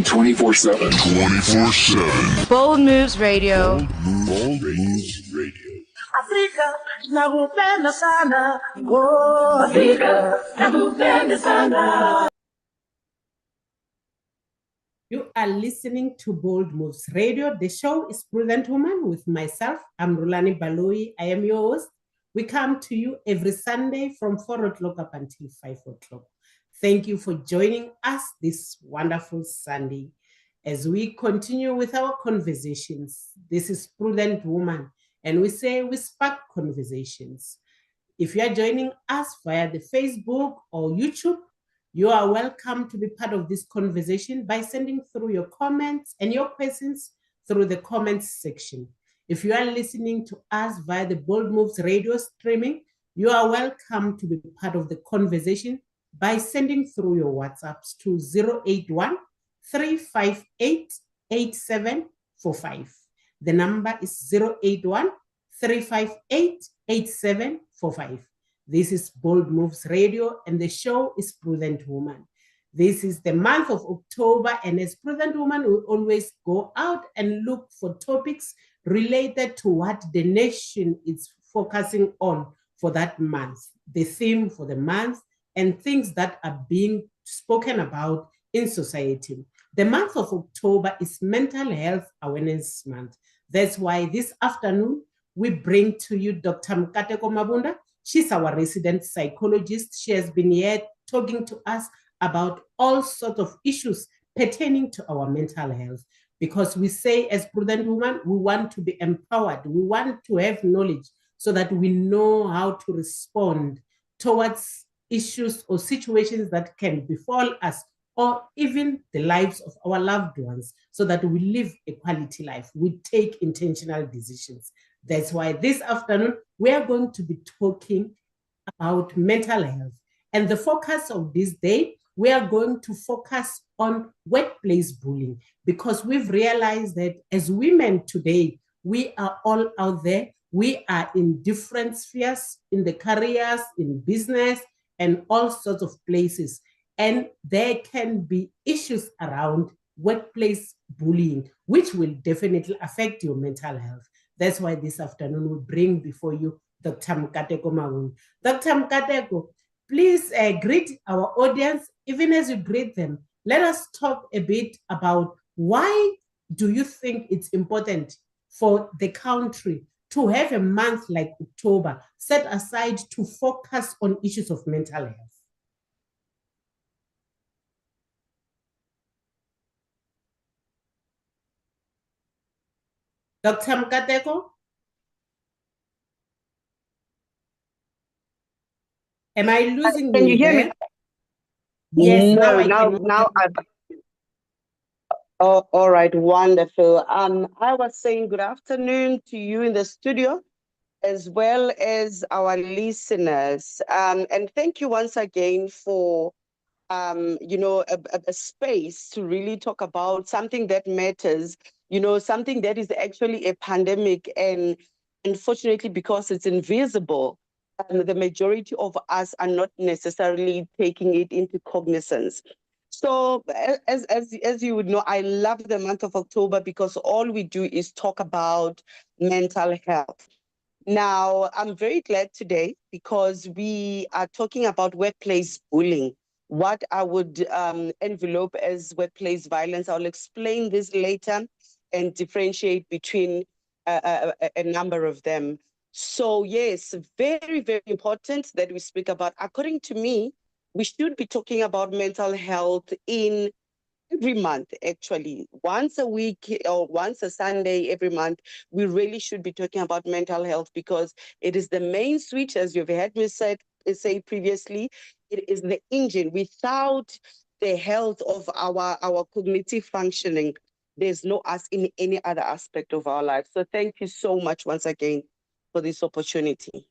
24/7. 24/7. Bold Moves Radio. Bold Moves Radio. Afrika nakupenda sana. Oh, Afrika nakupenda sana. You are listening to Bold Moves Radio. The show is Prudent Woman with myself. I'm Rhulani Baloyi. I am your host. We come to you every Sunday from 4 o'clock up until 5 o'clock. Thank you for joining us this wonderful Sunday as we continue with our conversations. This is Prudent Woman, and we say we spark conversations. If you are joining us via the Facebook or YouTube, you are welcome to be part of this conversation by sending through your comments and your questions through the comments section. If you are listening to us via the Bold Moves Radio streaming, you are welcome to be part of the conversation by sending through your WhatsApps to 081-358-8745. The number is 081-358-8745. This is Bold Moves Radio, and the show is Prudent Woman. This is the month of October, and as Prudent Woman, we always go out and look for topics related to what the nation is focusing on for that month, the theme for the month, and things that are being spoken about in society. The month of October is Mental Health Awareness Month. That's why this afternoon, we bring to you Dr. Mkateko Mabunda. She's our resident psychologist. She has been here talking to us about all sorts of issues pertaining to our mental health. Because we say, as Prudent Woman, we want to be empowered. We want to have knowledge so that we know how to respond towards issues or situations that can befall us or even the lives of our loved ones, so that we live a quality life. We take intentional decisions. That's why this afternoon, we are going to be talking about mental health. And the focus of this day, we are going to focus on workplace bullying, because we've realized that as women today, we are all out there. We are in different spheres, in the careers, in business, and all sorts of places. And there can be issues around workplace bullying, which will definitely affect your mental health. That's why this afternoon we bring before you Dr. Mkateko Mabunda. Dr. Mkateko, please greet our audience. Even as you greet them, let us talk a bit about why do you think it's important for the country to have a month like October set aside to focus on issues of mental health? Dr. Mkateko? Am I losing you? Can you hear me? Yes, no, now I've. Oh, all right, wonderful. I was saying good afternoon to you in the studio, as well as our listeners. And thank you once again for, a space to really talk about something that matters, something that is actually a pandemic. And unfortunately, because it's invisible, the majority of us are not necessarily taking it into cognizance. So as you would know, I love the month of October because all we do is talk about mental health. Now, I'm very glad today because we are talking about workplace bullying, what I would envelope as workplace violence. I'll explain this later and differentiate between a number of them. So yes, very, very important that we speak about. According to me, we should be talking about mental health in every month, actually. Once a week or once a Sunday every month, we really should be talking about mental health because it is the main switch, as you've heard me say previously. It is the engine. Without the health of our cognitive functioning, there's no us in any other aspect of our life. So thank you so much once again for this opportunity.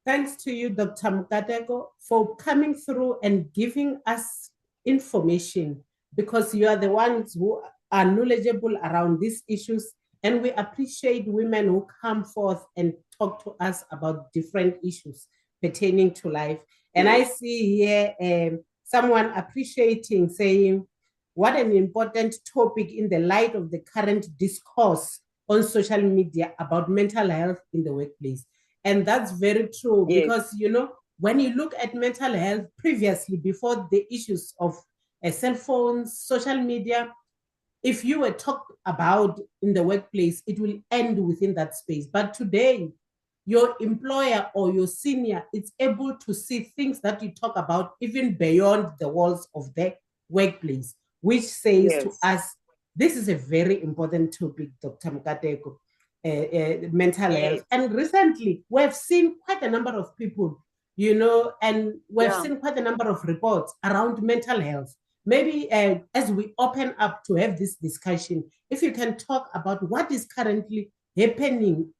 Thanks to you, Dr. Mkateko, for coming through and giving us information, because you are the ones who are knowledgeable around these issues, and we appreciate women who come forth and talk to us about different issues pertaining to life. And I see here someone appreciating, saying, what an important topic in the light of the current discourse on social media about mental health in the workplace. And that's very true because, you know, when you look at mental health previously, before the issues of cell phones, social media, if you were talked about in the workplace, it will end within that space. But today, your employer or your senior is able to see things that you talk about even beyond the walls of the workplace, which says to us, this is a very important topic, Dr. Mkateko, mental health. And recently, we've seen quite a number of people, you know, and we've seen quite a number of reports around mental health. Maybe as we open up to have this discussion, if you can talk about what is currently happening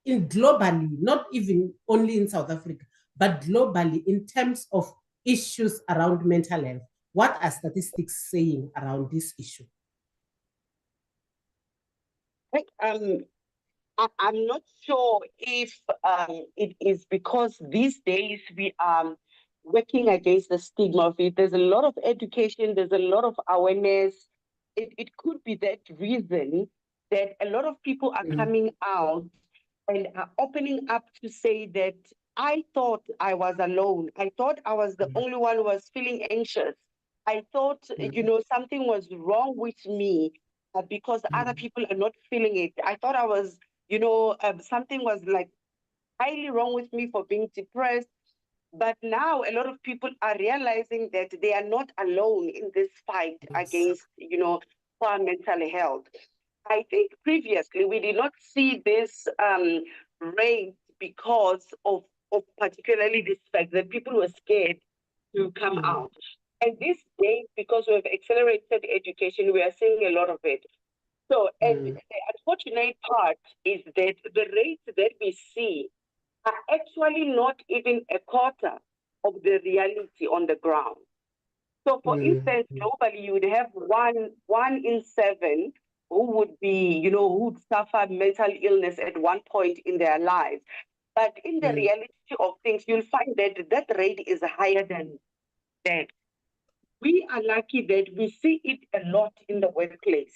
in globally, not even only in South Africa, but globally in terms of issues around mental health. What are statistics saying around this issue? I'm not sure if it is because these days we are working against the stigma of it. There's a lot of education, there's a lot of awareness. It could be that reason that a lot of people are coming out and are opening up to say that I thought I was alone. I thought I was the only one who was feeling anxious. I thought, you know, something was wrong with me because other people are not feeling it. I thought I was, you know, something was like highly wrong with me for being depressed. But now a lot of people are realizing that they are not alone in this fight against, you know, for mental health. I think previously we did not see this rate because of particularly this fact that people were scared to come out. And these days, because we have accelerated education, we are seeing a lot of it. So, and the unfortunate part is that the rates that we see are actually not even a quarter of the reality on the ground. So, for instance, globally, you would have one in seven who would be, you know, who would suffer mental illness at one point in their lives. But in the reality of things, you'll find that that rate is higher than that. We are lucky that we see it a lot in the workplace.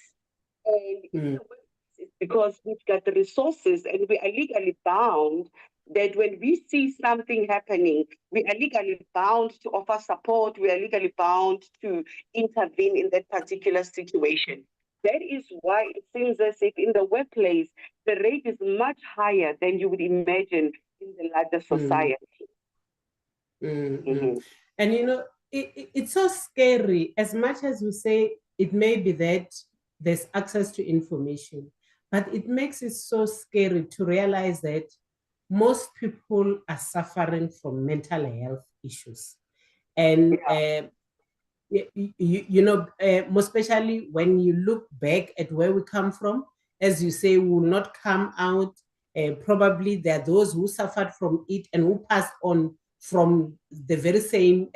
And in the workplace, it's because we've got the resources and we are legally bound that when we see something happening, we are legally bound to offer support, we are legally bound to intervene in that particular situation. That is why it seems as if in the workplace, the rate is much higher than you would imagine in the larger society. And you know, it's so scary. As much as we say it may be that there's access to information, but it makes it so scary to realize that most people are suffering from mental health issues. And you know, most especially when you look back at where we come from, as you say, we will not come out. Probably there are those who suffered from it and who passed on from the very same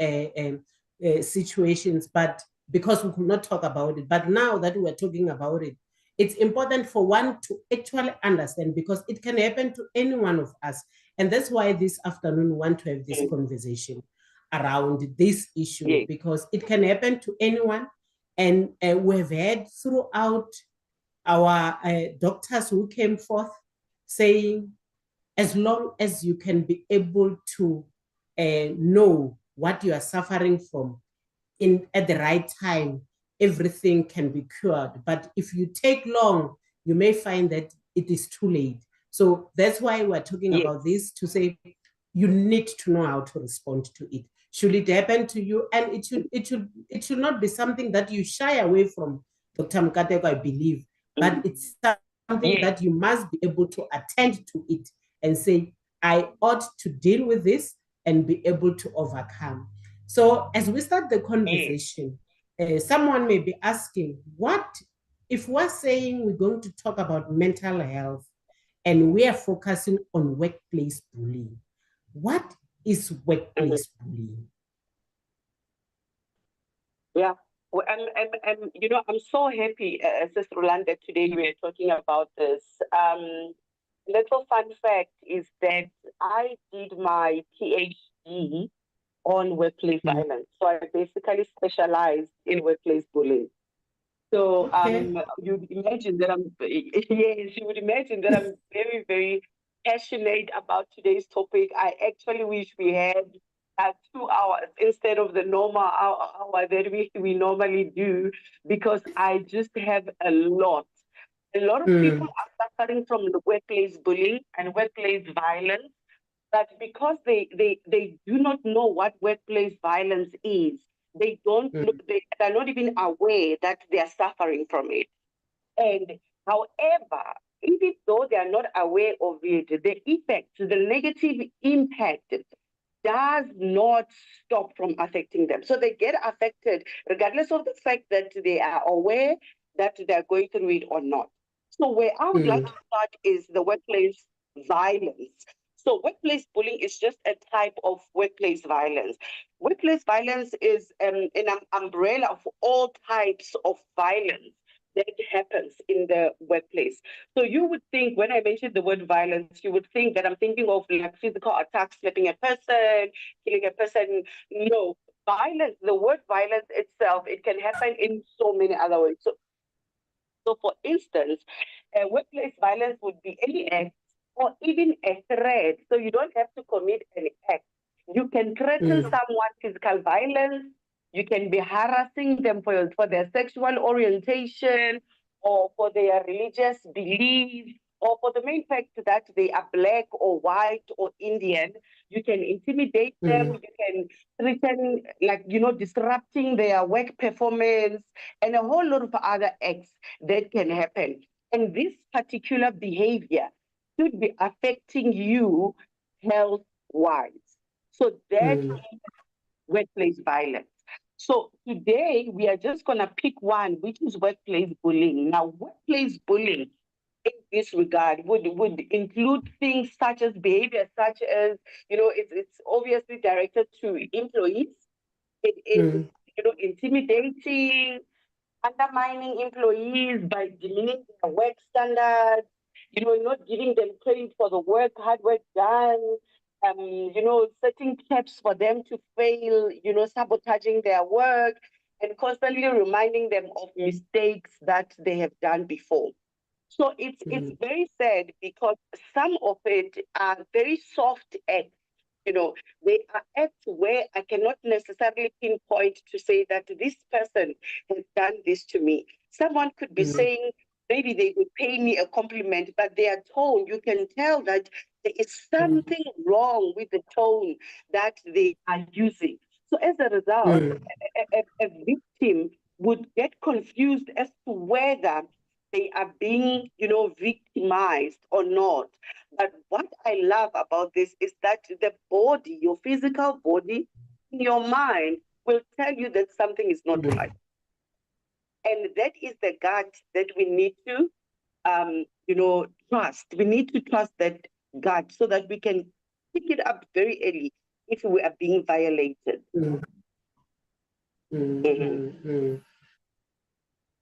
situations, but because we could not talk about it. But now that we're talking about it, it's important for one to actually understand because it can happen to any one of us. And that's why this afternoon we want to have this conversation around this issue because it can happen to anyone. And we've had throughout our doctors who came forth saying, as long as you can be able to know what you are suffering from at the right time, everything can be cured. But if you take long, you may find that it is too late. So that's why we're talking about this, to say you need to know how to respond to it. Should it happen to you? And it should not be something that you shy away from, Dr. Mkateko, I believe, but it's something that you must be able to attend to it and say, I ought to deal with this and be able to overcome. So as we start the conversation, someone may be asking, what if we're saying we're going to talk about mental health and we are focusing on workplace bullying? What is workplace bullying? Yeah. Well, you know, I'm so happy, Sister Rhulani, that today we are talking about this. Little fun fact is that I did my PhD on workplace violence. So I basically specialized in workplace bullying. So Okay. you'd imagine that I'm yes, you would imagine that I'm very, very passionate about today's topic. I actually wish we had 2 hours instead of the normal hour that we normally do, because I just have a lot. A lot of people Mm, are suffering from the workplace bullying and workplace violence, but because they do not know what workplace violence is, they don't know, mm, they're not even aware that they are suffering from it. And however, even though they are not aware of it, the effect, the negative impact does not stop from affecting them. So they get affected regardless of the fact that they are aware that they're going through it or not. So where I would like mm, to start is the workplace violence. So workplace bullying is just a type of workplace violence. Workplace violence is an umbrella of all types of violence that happens in the workplace. So you would think, when I mentioned the word violence, you would think that I'm thinking of like physical attacks, slapping a person, killing a person. No, violence, the word violence itself, it can happen in so many other ways. So for instance, workplace violence would be any act or even a threat. So you don't have to commit an act. You can threaten mm, someone physical violence. You can be harassing them for their sexual orientation or for their religious belief or for the main fact that they are black or white or Indian. You can intimidate them. mm, You can threaten, like, disrupting their work performance and a whole lot of other acts that can happen. And this particular behavior should be affecting you health wise. So that mm, is workplace violence. So today we are just going to pick one, which is workplace bullying. Now, workplace bullying in this regard would include things such as behavior, such as, it's obviously directed to employees. It is, mm, intimidating, undermining employees by demeaning their work standards, not giving them credit for the hard work done, setting traps for them to fail, sabotaging their work, and constantly reminding them of mistakes that they have done before. So it's mm, very sad because some of it are very soft acts. They are acts where I cannot necessarily pinpoint to say that this person has done this to me. Someone could be mm, saying, maybe they would pay me a compliment, but their tone, you can tell that there is mm, something wrong with the tone that they are using. So as a result, mm, a victim would get confused as to whether they are being, victimized or not. But what I love about this is that the body, your physical body, your mind will tell you that something is not mm. right. And that is the gut that we need to, trust. We need to trust that gut so that we can pick it up very early if we are being violated. Mm, mm, Mhm. mm, mm.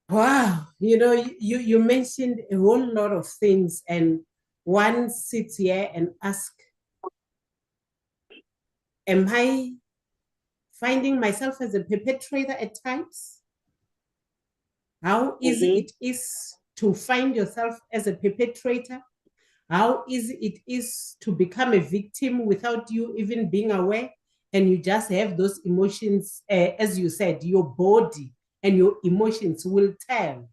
Wow, you mentioned a whole lot of things, and one sits here and asks, am I finding myself as a perpetrator at times? How easy Mhm. it is to find yourself as a perpetrator? How easy it is to become a victim without you even being aware, and you just have those emotions, as you said, your body and your emotions will tell,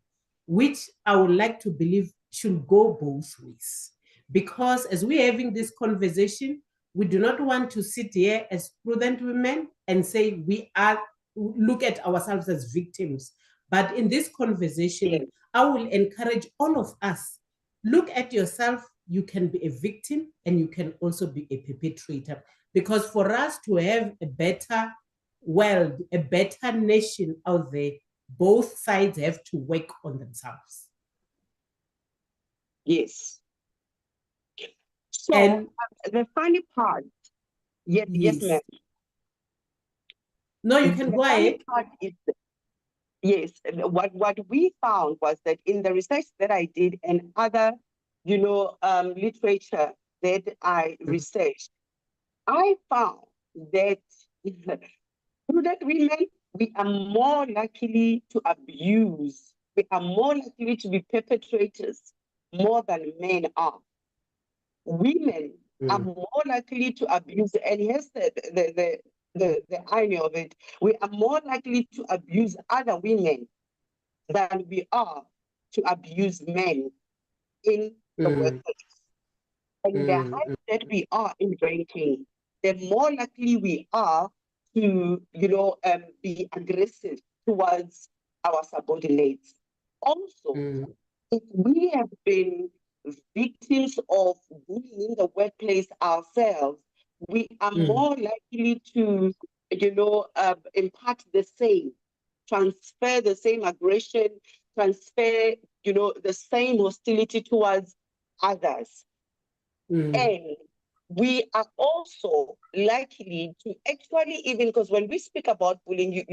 which I would like to believe should go both ways. Because as we're having this conversation, we do not want to sit here as prudent women and say look at ourselves as victims. But in this conversation, Yes. I will encourage all of us, look at yourself. You can be a victim and you can also be a perpetrator. Because for us to have a better world, a better nation out there, both sides have to work on themselves. Yes. So And the funny part, yes, yes, ma'am. yes, no, you can The go funny ahead. part is, yes, what we found was that in the research that I did and other, literature that I researched, I found that through that women, we are more likely to abuse we are more likely to be perpetrators more than men are. Women are more likely to abuse, and here's the irony of it. We are more likely to abuse other women than we are to abuse men in the workplace. And the higher that we are in ranking, the more likely we are to, be aggressive towards our subordinates. Also, if we have been victims of bullying in the workplace ourselves, we are more likely to, impart the same, transfer the same aggression, transfer, the same hostility towards others. And we are also likely to actually, even because when we speak about bullying,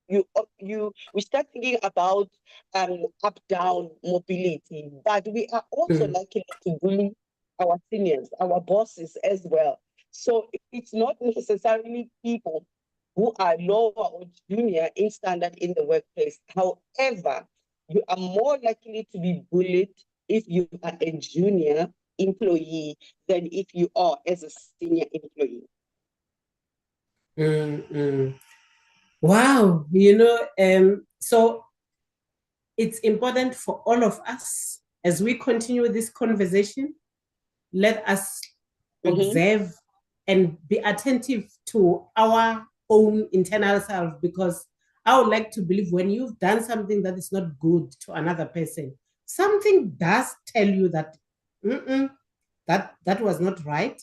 we start thinking about up-down mobility, but we are also likely to bully our seniors, our bosses as well. So it's not necessarily people who are lower or junior in standard in the workplace. However, you are more likely to be bullied if you are a junior employee than if you are as a senior employee. Wow, so it's important for all of us as we continue this conversation. Let us observe and be attentive to our own internal self, because I would like to believe when you've done something that is not good to another person, something does tell you that that was not right.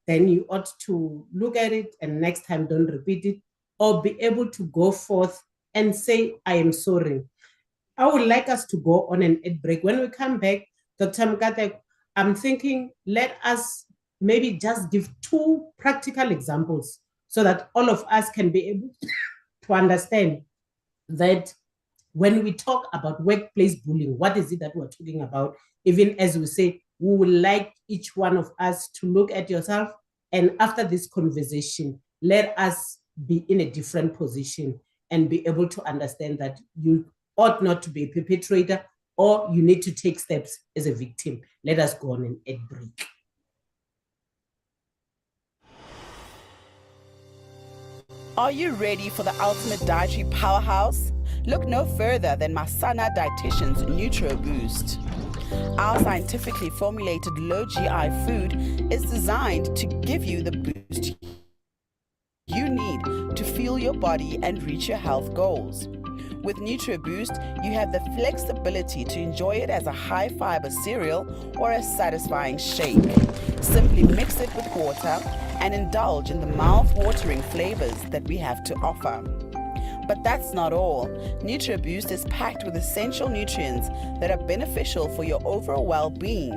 Then you ought to look at it and next time don't repeat it, or be able to go forth and say, I am sorry. I would like us to go on an ad break. When we come back, Dr. Mkateko, I'm thinking let us maybe just give 2 practical examples so that all of us can be able to understand that when we talk about workplace bullying, what is it that we're talking about? Even as we say, we would like each one of us to look at yourself, and after this conversation, let us be in a different position and be able to understand that you ought not to be a perpetrator, or you need to take steps as a victim. Let us go on an ad break. Are you ready for the ultimate dietary powerhouse? Look no further than Masana Dietitian's Nutro Boost. Our scientifically formulated low GI food is designed to give you the boost you need to fuel your body and reach your health goals. With NutriBoost, you have the flexibility to enjoy it as a high-fiber cereal or a satisfying shake. Simply mix it with water and indulge in the mouth-watering flavors that we have to offer. But that's not all. NutriBoost is packed with essential nutrients that are beneficial for your overall well-being.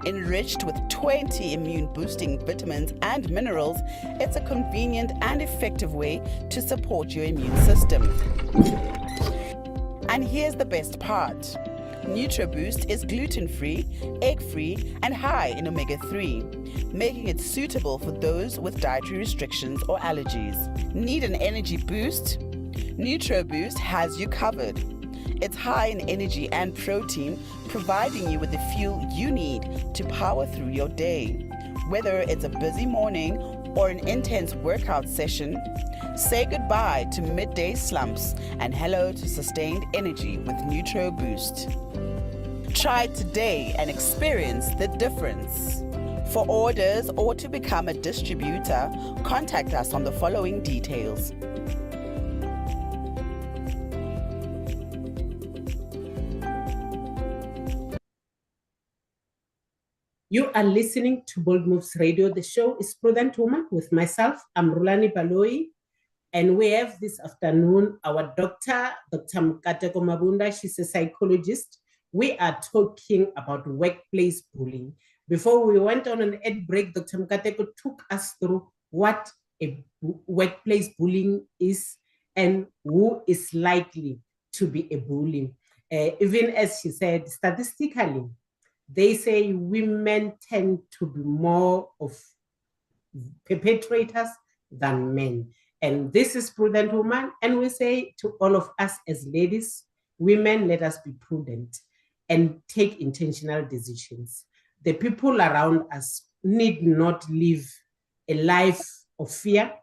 Enriched with 20 immune-boosting vitamins and minerals, it's a convenient and effective way to support your immune system. And here's the best part. NutriBoost is gluten-free, egg-free, and high in omega-3, making it suitable for those with dietary restrictions or allergies. Need an energy boost? NutriBoost has you covered. It's high in energy and protein, providing you with the fuel you need to power through your day. Whether it's a busy morning or an intense workout session, say goodbye to midday slumps and hello to sustained energy with NutriBoost. Try it today and experience the difference. For orders or to become a distributor, contact us on the following details. You are listening to Bold Moves Radio. The show is Prudent Woman with myself. I'm Rhulani Baloyi. And we have this afternoon our doctor, Dr. Mkateko Mabunda. She's a psychologist. We are talking about workplace bullying. Before we went on an ad break, Dr. Mkateko took us through what a workplace bullying is and who is likely to be a bully. Even as she said, statistically, they say women tend to be more of perpetrators than men. And this is Prudent Woman. And we say to all of us as ladies, Women, let us be prudent and take intentional decisions. The people around us need not live a life of fear,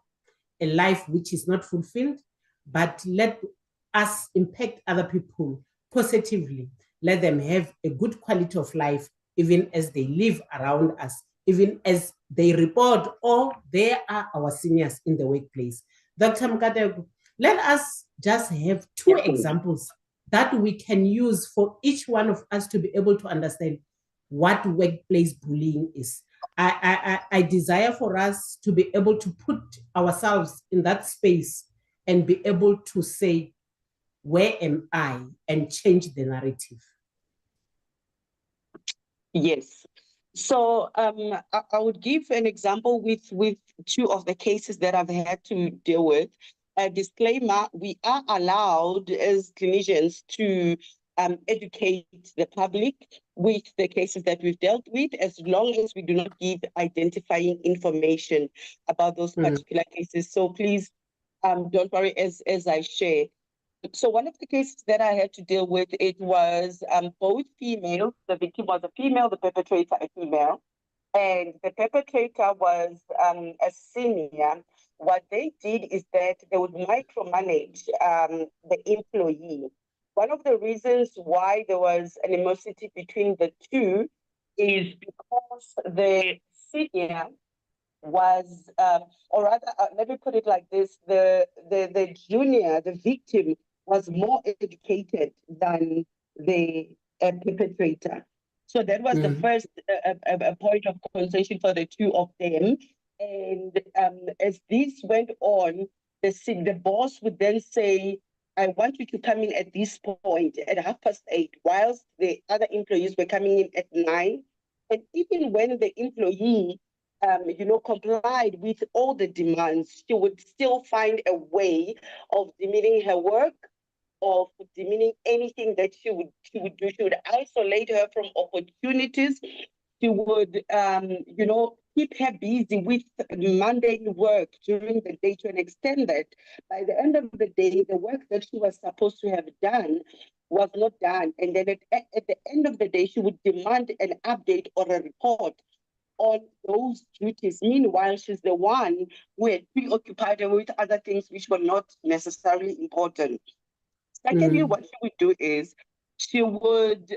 a life which is not fulfilled, but let us impact other people positively. Let them have a good quality of life, even as they live around us, even as they report or they are our seniors in the workplace. Dr. Mkateko, let us just have two examples that we can use for each one of us to be able to understand what workplace bullying is. I desire for us to be able to put ourselves in that space and be able to say, where am I? And change the narrative. Yes. So I would give an example with two of the cases that I've had to deal with. A disclaimer, we are allowed as clinicians to educate the public with the cases that we've dealt with, as long as we do not give identifying information about those particular cases. So please don't worry as I share. So one of the cases that I had to deal with, it was both female. The victim was a female, the perpetrator a female. And the perpetrator was a senior. What they did is that they would micromanage the employee. One of the reasons why there was animosity between the two is because the senior was, or rather, let me put it like this: the junior, the victim, was more educated than the perpetrator. So that was the first point of conversation for the two of them. And as this went on, the boss would then say, I want you to come in at this point at 8:30, whilst the other employees were coming in at 9. And even when the employee complied with all the demands, she would still find a way of demeaning her work, of demeaning anything that she would do. She would isolate her from opportunities. She would, keep her busy with mundane work during the day to an extent that by the end of the day, the work that she was supposed to have done was not done. And then at the end of the day, she would demand an update or a report on those duties. Meanwhile, she's the one who had preoccupied her with other things which were not necessarily important. Secondly, what she would do is she would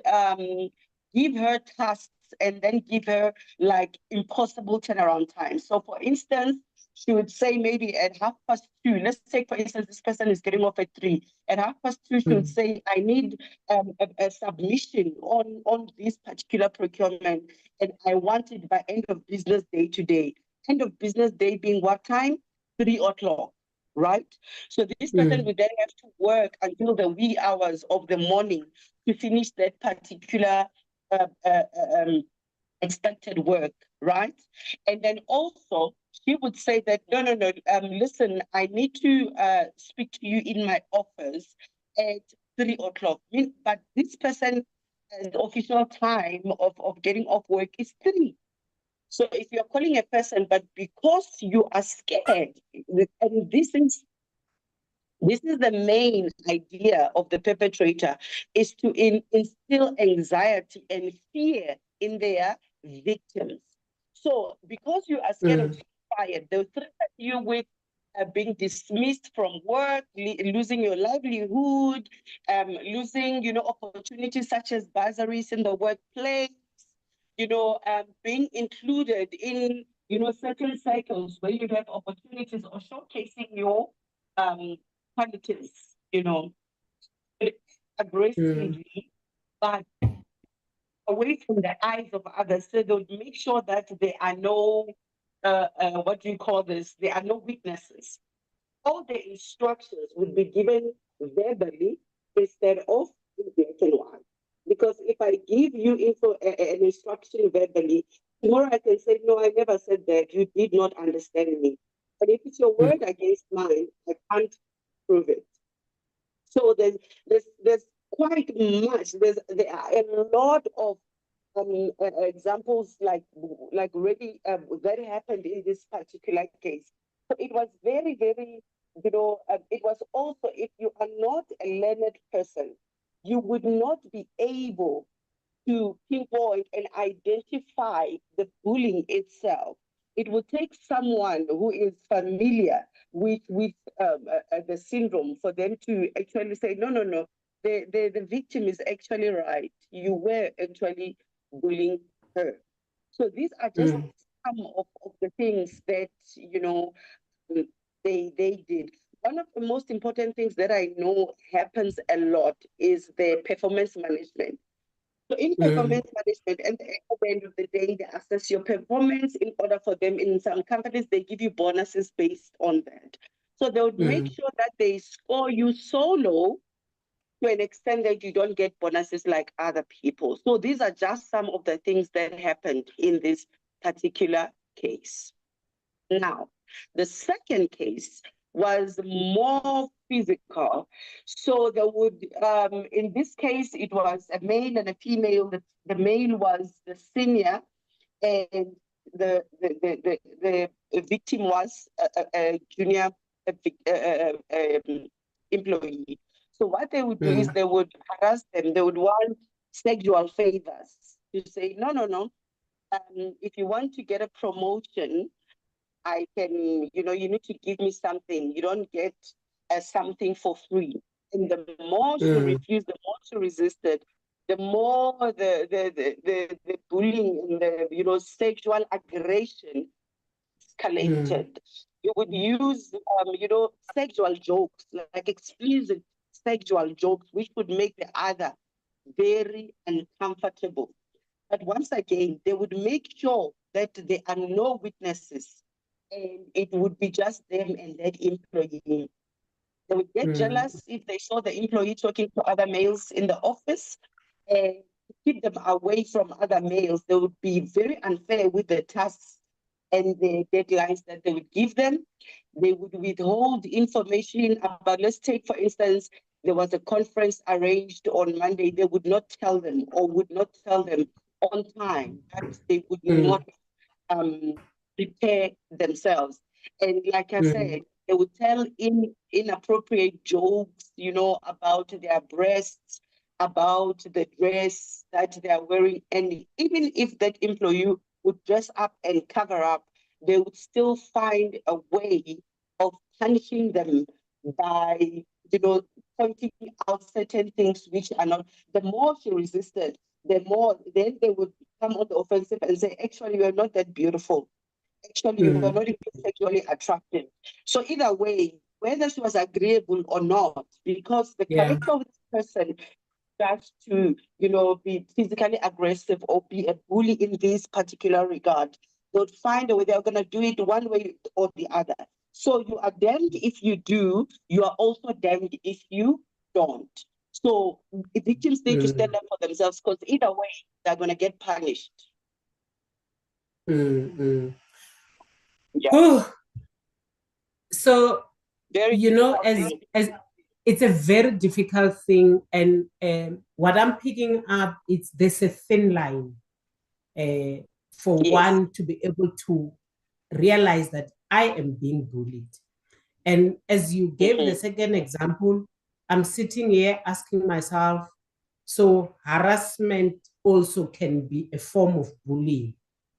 give her tasks and then give her like impossible turnaround time. So for instance, she would say maybe at 2:30, let's say for instance, this person is getting off at 3. At 2:30, she would say, I need a submission on this particular procurement, and I want it by end of business day today. End of business day being what time? 3:00. Right? So this person would then have to work until the wee hours of the morning to finish that particular expected work, right? And then also she would say that, no, listen, I need to speak to you in my office at 3:00. But this person, the official time of getting off work is 3. So if you're calling a person, but because you are scared, and this is the main idea of the perpetrator, is to instill anxiety and fear in their victims. So because you are scared of being fired, they'll threaten you with being dismissed from work, losing your livelihood, losing, opportunities such as bursaries in the workplace, being included in, certain cycles where you have opportunities or showcasing your qualities, aggressively, but away from the eyes of others. So they would make sure that there are no, what do you call this? There are no weaknesses. All the instructions would be given verbally instead of in black and white. Because if I give you an instruction verbally, tomorrow I can say, no, I never said that. You did not understand me. But if it's your word against mine, I can't prove it. So there's quite much. There are a lot of examples like really that happened in this particular case. So it was very, very, it was also, if you are not a learned person, you would not be able to pinpoint and identify the bullying itself. It would take someone who is familiar with the syndrome for them to actually say, no, no, no, the victim is actually right. You were actually bullying her. So these are just some of the things that, they did. One of the most important things that I know happens a lot is the performance management. So in performance management, at the end of the day, they assess your performance in order for them. In some companies, they give you bonuses based on that. So they would make sure that they score you so low to an extent that you don't get bonuses like other people. So these are just some of the things that happened in this particular case. Now, the second case was more physical. So there would, in this case, it was a male and a female. The male was the senior, and the victim was a junior employee. So what they would do is they would harass them. They would want sexual favors to say, no, no, no. If you want to get a promotion, I can, you need to give me something. You don't get something for free. And the more she refused, the more she resisted, the more the bullying and the, sexual aggression escalated. You would use, sexual jokes, like explicit sexual jokes, which would make the other very uncomfortable. But once again, they would make sure that there are no witnesses and it would be just them and that employee. They would get jealous if they saw the employee talking to other males in the office, and to keep them away from other males. They would be very unfair with the tasks and the deadlines that they would give them. They would withhold information about, let's take, for instance, there was a conference arranged on Monday. They would not tell them or would not tell them on time that they would not prepare themselves. And like I said, they would tell inappropriate jokes, about their breasts, about the dress that they are wearing. And even if that employee would dress up and cover up, they would still find a way of punishing them by, pointing out certain things which are not. The more she resisted, the more then they would come on the offensive and say, actually, you're not that beautiful. Actually, you're not even sexually attractive. So either way, whether she was agreeable or not, because the character of this person starts to, be physically aggressive or be a bully in this particular regard, they'll find a way. They're going to do it one way or the other. So you are damned if you do. You are also damned if you don't. So the victims need to stand up for themselves, because either way, they're going to get punished. Yeah. So, Very as it's a very difficult thing, and what I'm picking up is there's a thin line for one to be able to realize that I am being bullied. And as you gave the second example, I'm sitting here asking myself, so harassment also can be a form of bullying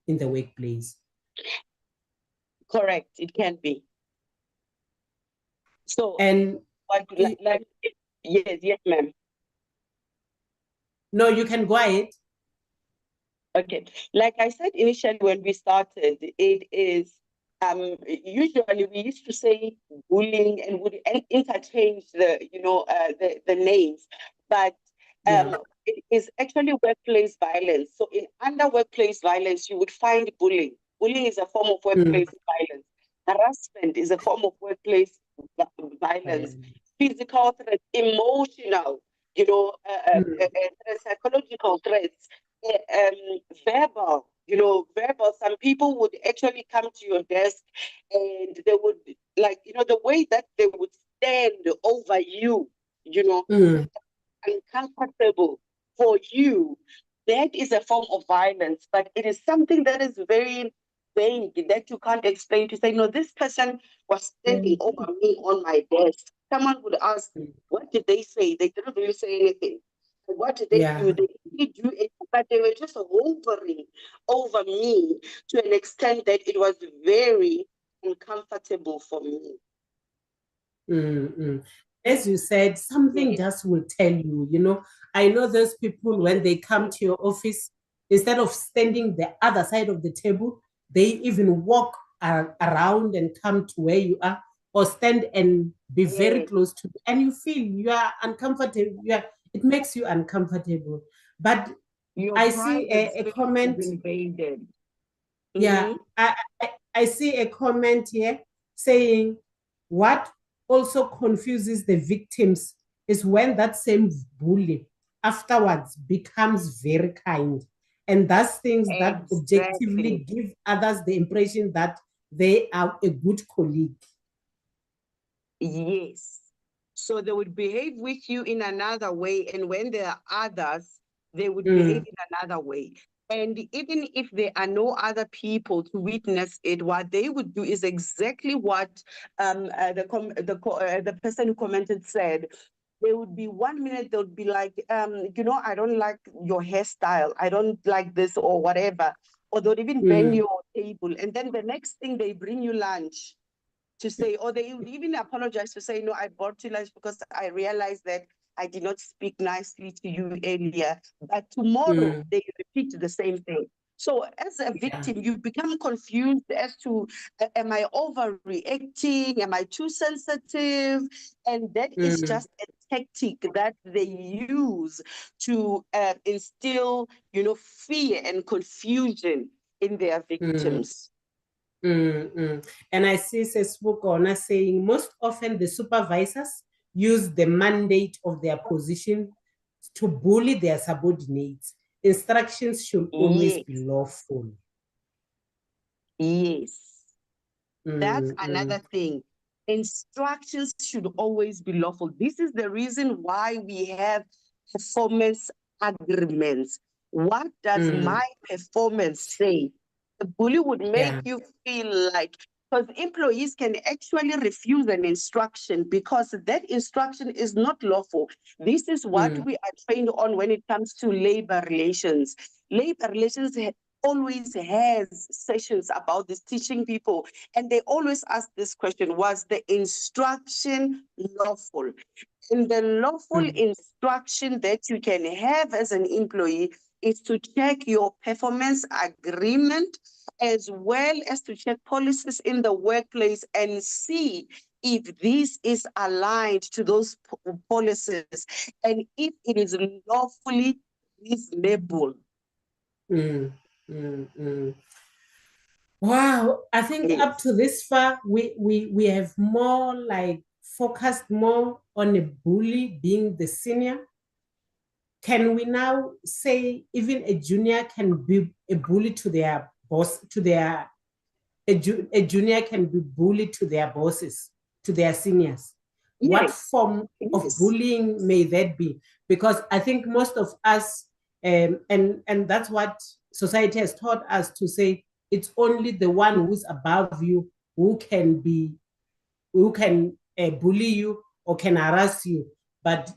in the workplace. Correct, it can be. So, and yes, ma'am. No, you can go ahead. Okay, like I said initially when we started, it is usually we used to say bullying and would interchange the names, but it is actually workplace violence. So under workplace violence, you would find bullying. Bullying is a form of workplace violence. Harassment is a form of workplace violence. Physical threats, emotional, psychological threats, verbal. Some people would actually come to your desk and they would, the way that they would stand over you, uncomfortable for you, that is a form of violence, but it is something that is very vague that you can't explain, to say, no, this person was standing over me on my desk. Someone would ask, what did they say? They didn't really say anything. What did they Yeah. do? They didn't do it, but they were just hovering over me to an extent that it was very uncomfortable for me. Mm-mm. As you said, something Yes. just will tell you, you know. I know those people, when they come to your office, instead of standing the other side of the table, they even walk around and come to where you are, or stand and be very Yes. close to you, and you feel you are uncomfortable. It makes you uncomfortable. But Your I see private a space is comment. invaded. Yeah, Mm-hmm. I see a comment here saying what also confuses the victims is when that same bully afterwards becomes very kind and does things that objectively Exactly. give others the impression that they are a good colleague. Yes. So they would behave with you in another way, and when there are others, they would behave Mm, in another way. And even if there are no other people to witness it, what they would do is exactly what the person who commented said. They would be 1 minute, they would be like, I don't like your hairstyle. I don't like this or whatever. Or they'll even bang mm, your table. And then the next thing, they bring you lunch to say, or they would even apologize to say, no, I brought you lunch because I realized that I did not speak nicely to you earlier. But tomorrow mm, they repeat the same thing. So as a yeah, victim, you become confused as to, am I overreacting? Am I too sensitive? And that is mm, just a tactic that they use to instill, fear and confusion in their mm. victims. And I see Sesbukona saying most often the supervisors use the mandate of their position to bully their subordinates. Instructions should always Yes, be lawful. yes. That's Mm, mm, another thing. Instructions should always be lawful. This is the reason why we have performance agreements. What does mm, my performance say? The bully would make yeah. you feel like, because employees can actually refuse an instruction because that instruction is not lawful. This is what Mm, we are trained on when it comes to labor relations. Labor relations always has sessions about this, teaching people, and they always ask this question: was the instruction lawful? And the lawful mm, instruction that you can have as an employee is to check your performance agreement as well as to check policies in the workplace and see if this is aligned to those policies and if it is lawfully reasonable. mm, mm. Wow, I think up Yes. to this far, we have more like focused more on a bully being the senior. Can we now say even a junior can be a bully to their boss, to their a junior can be bullied to their bosses, to their seniors? What Yes. form of Yes. bullying may that be? Because I think most of us, and that's what society has taught us to say, it's only the one who's above you who can bully you or can harass you, but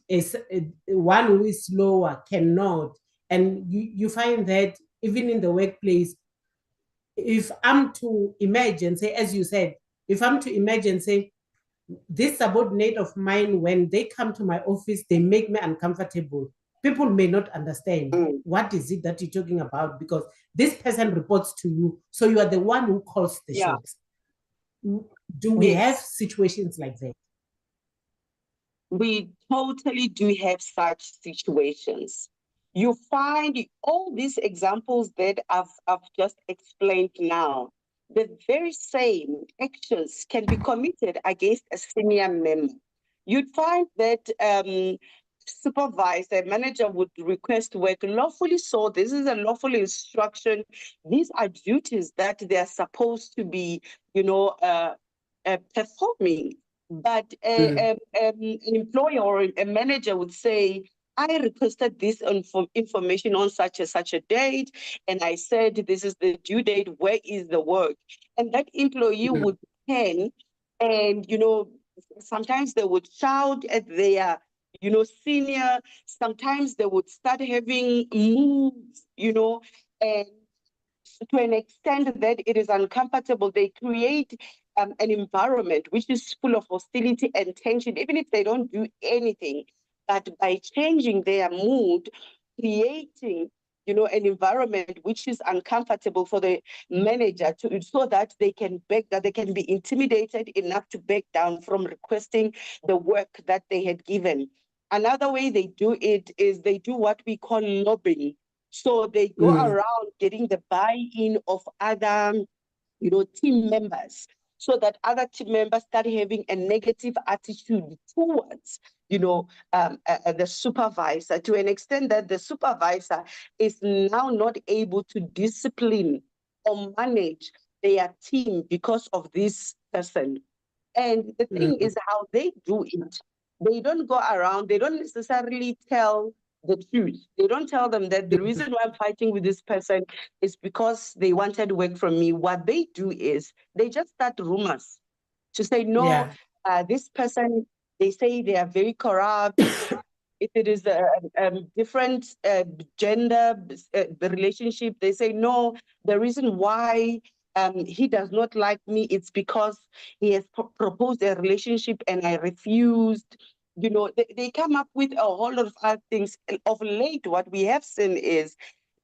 one who is lower cannot. And you find that even in the workplace, if I'm to imagine, say, as you said, if I'm to imagine, say, this subordinate of mine, when they come to my office, they make me uncomfortable. People may not understand Mm. what is it that you're talking about because this person reports to you. So you are the one who calls the Yeah. shots. Do we have Yes. situations like that? We totally do have such situations. You find all these examples that I've just explained now. The very same actions can be committed against a senior member. You'd find that supervisor, manager would request work lawfully. So this is a lawful instruction. These are duties that they are supposed to be, performing. But Mm, an employer or a manager would say, I requested this information on such and such a date, and I said this is the due date. Where is the work? And that employee mm, would pen, and sometimes they would shout at their senior, sometimes they would start having moods, and to an extent that it is uncomfortable. They create an environment which is full of hostility and tension, even if they don't do anything. But by changing their mood, creating an environment which is uncomfortable for the manager so that they can be intimidated enough to back down from requesting the work that they had given. Another way they do it is they do what we call lobbying. So they go around getting the buy-in of other, team members, so that other team members start having a negative attitude towards, the supervisor, to an extent that the supervisor is now not able to discipline or manage their team because of this person. And the thing is how they do it. They don't go around, they don't necessarily tell the truth. They don't tell them that the reason why I'm fighting with this person is because they wanted work from me. What they do is they just start rumors to say, no, this person, they say they are very corrupt. If it is a different gender, the relationship, they say, no, the reason why he does not like me, it's because he has proposed a relationship and I refused. They come up with a whole lot of other things. Of late, what we have seen is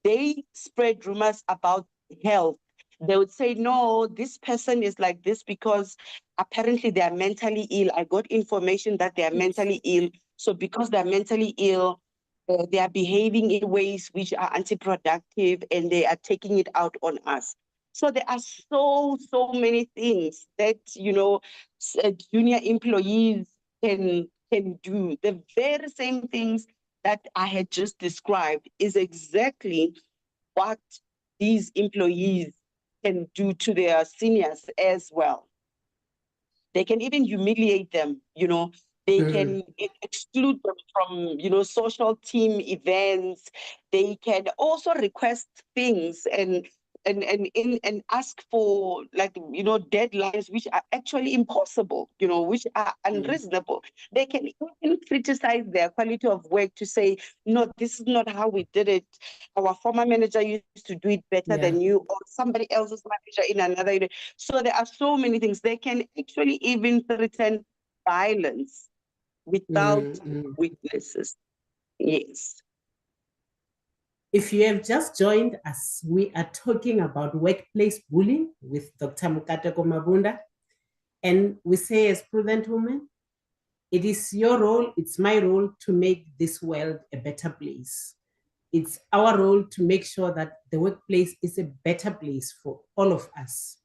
they spread rumors about health. They would say, no, this person is like this because apparently they are mentally ill. I got information that they are mentally ill. So because they're mentally ill, they are behaving in ways which are anti-productive and they are taking it out on us. So there are so many things that, junior employees can do. The very same things that I had just described is exactly what these employees can do to their seniors as well. They can even humiliate them, They can exclude them from, social team events. They can also request things and ask for deadlines which are actually impossible, which are unreasonable. They can even criticize their quality of work to say, no, this is not how we did it. Our former manager used to do it better than you, or somebody else's manager in another unit. So there are so many things. They can actually even threaten violence without witnesses. Yes. If you have just joined us, we are talking about workplace bullying with Dr. Mkateko Mabunda. And we say, as Prudent women, it is your role, it's my role to make this world a better place. It's our role to make sure that the workplace is a better place for all of us.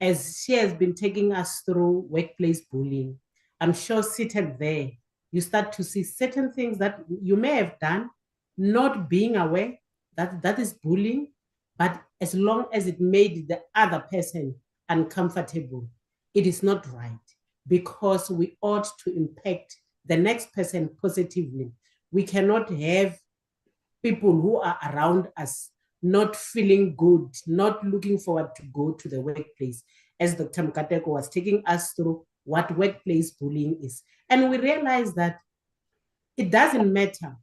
As she has been taking us through workplace bullying, I'm sure seated there, you start to see certain things that you may have done, not being aware that that is bullying, but as long as it made the other person uncomfortable, it is not right, because we ought to impact the next person positively. We cannot have people who are around us not feeling good, not looking forward to go to the workplace, as Dr. Mkateko was taking us through what workplace bullying is. And we realize that it doesn't matter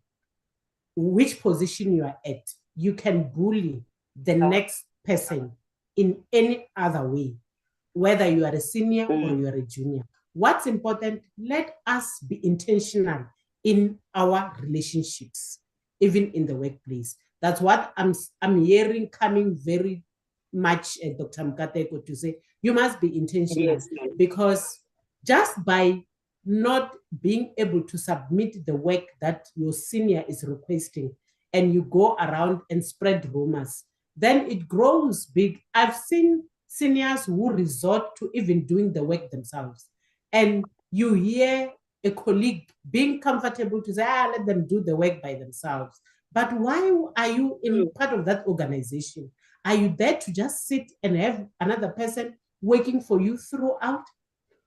which position you are at, you can bully the next person in any other way, whether you are a senior or you are a junior. What's important, let us be intentional in our relationships, even in the workplace. That's what I'm hearing coming very much, Dr. Mkateko, to say, you must be intentional. Yes. Because just by not being able to submit the work that your senior is requesting, and you go around and spread rumors, then it grows big. I've seen seniors who resort to even doing the work themselves. And you hear a colleague being comfortable to say, let them do the work by themselves. But why are you in part of that organization? Are you there to just sit and have another person working for you throughout?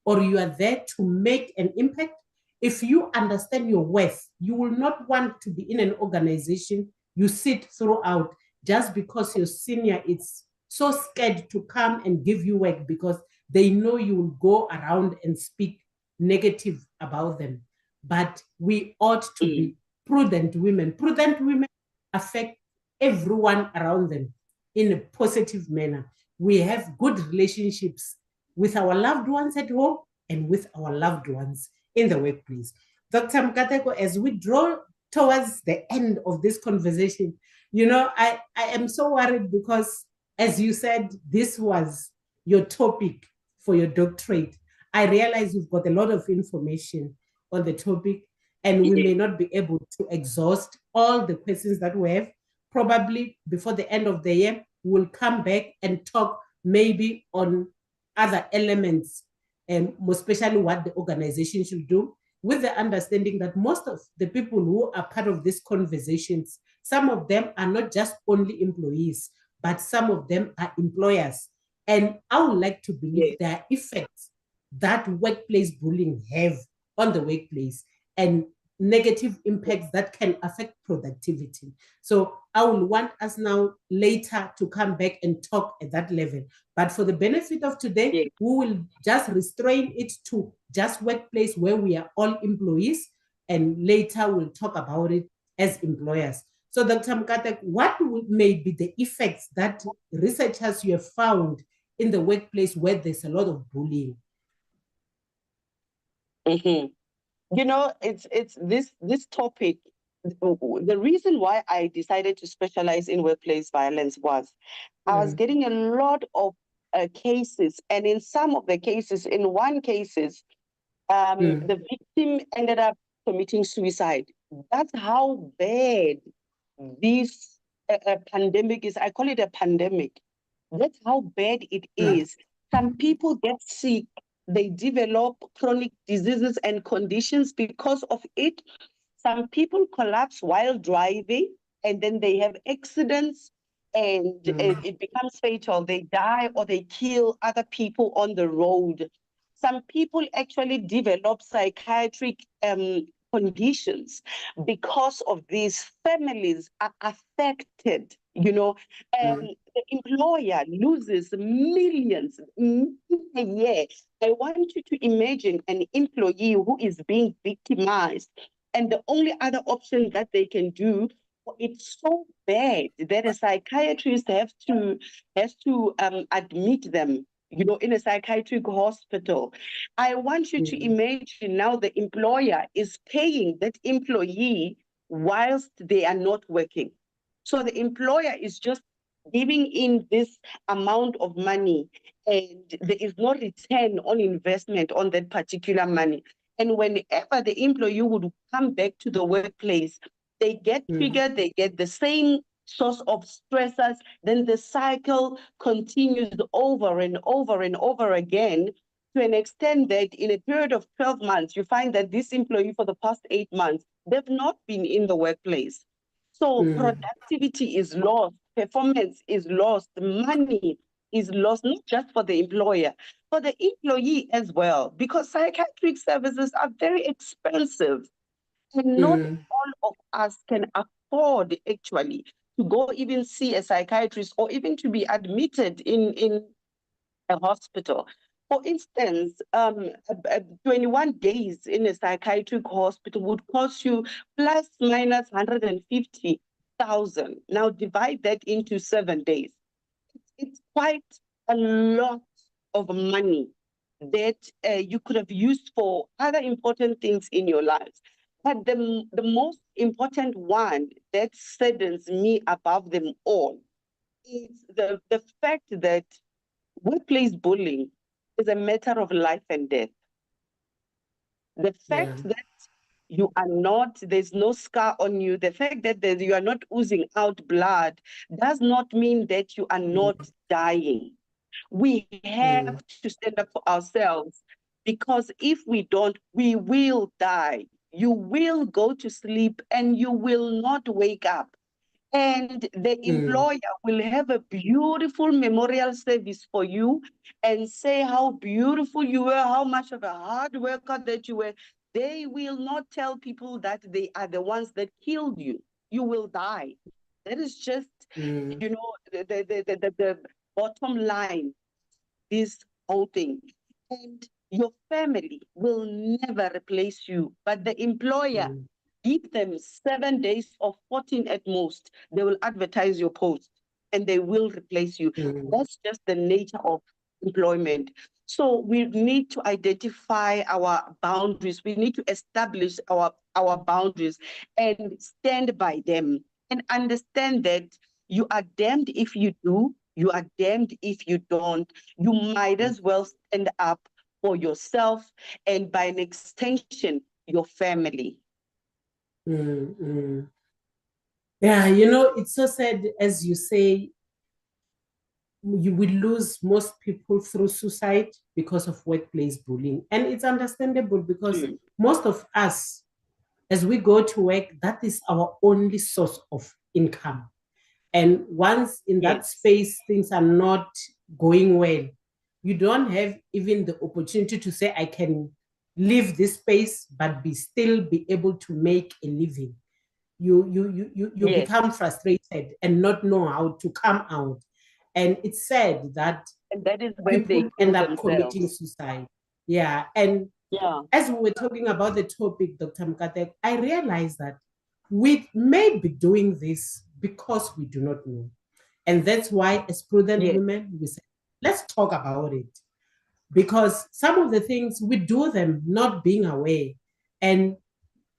Or you are there to make an impact? If you understand your worth, you will not want to be in an organization you sit throughout just because your senior is so scared to come and give you work because they know you will go around and speak negative about them. but we ought to be prudent women. Prudent women affect everyone around them in a positive manner. We have good relationships with our loved ones at home and with our loved ones in the workplace. Dr. Mkateko, as we draw towards the end of this conversation, I am so worried because, as you said, this was your topic for your doctorate. I realize you've got a lot of information on the topic, and we may not be able to exhaust all the questions that we have. Probably before the end of the year, we'll come back and talk maybe on other elements, and more especially what the organization should do, with the understanding that most of the people who are part of these conversations, some of them are not just only employees, but some of them are employers. And I would like to believe there are effects that workplace bullying have on the workplace and negative impacts that can affect productivity. So I will want us now later to come back and talk at that level. But for the benefit of today, we will just restrain it to just workplace where we are all employees, and later we'll talk about it as employers. So Dr. Mkateko, what may be the effects that researchers you have found in the workplace where there's a lot of bullying? It's this topic. The reason why I decided to specialize in workplace violence was I was getting a lot of cases, and in some of the cases, in one cases, the victim ended up committing suicide. That's how bad this pandemic is. I call it a pandemic. That's how bad it is. Some people get sick. They develop chronic diseases and conditions because of it. Some people collapse while driving, and then they have accidents, and it becomes fatal. They die or they kill other people on the road. Some people actually develop psychiatric conditions because of these. Families are affected, the employer loses millions a year. I want you to imagine an employee who is being victimized, and the only other option that they can do, it's so bad that a psychiatrist has to admit them, in a psychiatric hospital. I want you to imagine now the employer is paying that employee whilst they are not working. So the employer is just giving in this amount of money, and there is no return on investment on that particular money. And whenever the employee would come back to the workplace, they get triggered, they get the same source of stressors, then the cycle continues over and over and over again, to an extent that in a period of 12 months, you find that this employee for the past 8 months, they've not been in the workplace. So productivity is lost, performance is lost, money is lost, not just for the employer, for the employee as well, because psychiatric services are very expensive. And not all of us can afford actually to go even see a psychiatrist or even to be admitted in a hospital. For instance, 21 days in a psychiatric hospital would cost you plus minus 150,000. Now divide that into 7 days. It's quite a lot of money that you could have used for other important things in your lives. But the most important one that saddens me above them all is the fact that workplace bullying is a matter of life and death. The fact that you are not, there's no scar on you, the fact that you are not oozing out blood does not mean that you are not dying. We have to stand up for ourselves, because if we don't, we will die. You will go to sleep and you will not wake up. And the employer will have a beautiful memorial service for you and say how beautiful you were, how much of a hard worker that you were. They will not tell people that they are the ones that killed you. You will die. That is just, the bottom line, this whole thing. And your family will never replace you, but the employer, give them 7 days or 14 at most, they will advertise your post and they will replace you. That's just the nature of employment. So we need to identify our boundaries. We need to establish our boundaries and stand by them and understand that you are damned if you do, you are damned if you don't. You might as well stand up for yourself and by an extension, your family. Yeah, you know, it's so sad, as you say, you will lose most people through suicide because of workplace bullying. And it's understandable because most of us, as we go to work, that is our only source of income. And once in that space, things are not going well, you don't have even the opportunity to say, I can leave this space, but still be able to make a living. You become frustrated and not know how to come out. And it's sad that is when people end up committing suicide. Yeah. And as we were talking about the topic, Dr. Mkateko, I realized that we may be doing this because we do not know. And that's why, as prudent women, we say, let's talk about it. Because some of the things we do them not being aware. And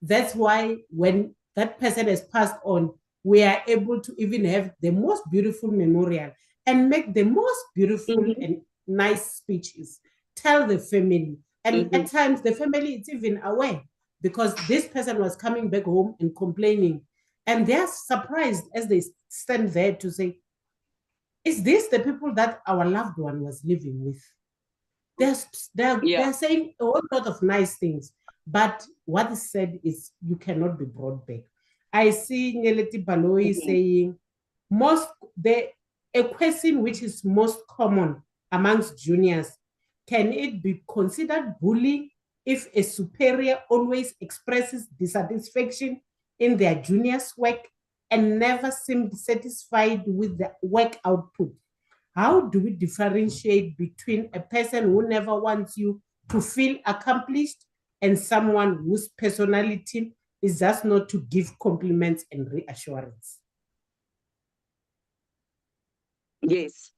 that's why when that person has passed on, we are able to even have the most beautiful memorial and make the most beautiful and nice speeches, tell the family. And at times the family is even aware because this person was coming back home and complaining. And they're surprised as they stand there to say, is this the people that our loved one was living with? They're saying a whole lot of nice things, but what is said is you cannot be brought back. I see Nyeleti Baloyi saying a question which is most common amongst juniors, can it be considered bullying if a superior always expresses dissatisfaction in their juniors' work and never seemed satisfied with the work output? How do we differentiate between a person who never wants you to feel accomplished and someone whose personality is just not to give compliments and reassurance? Yes.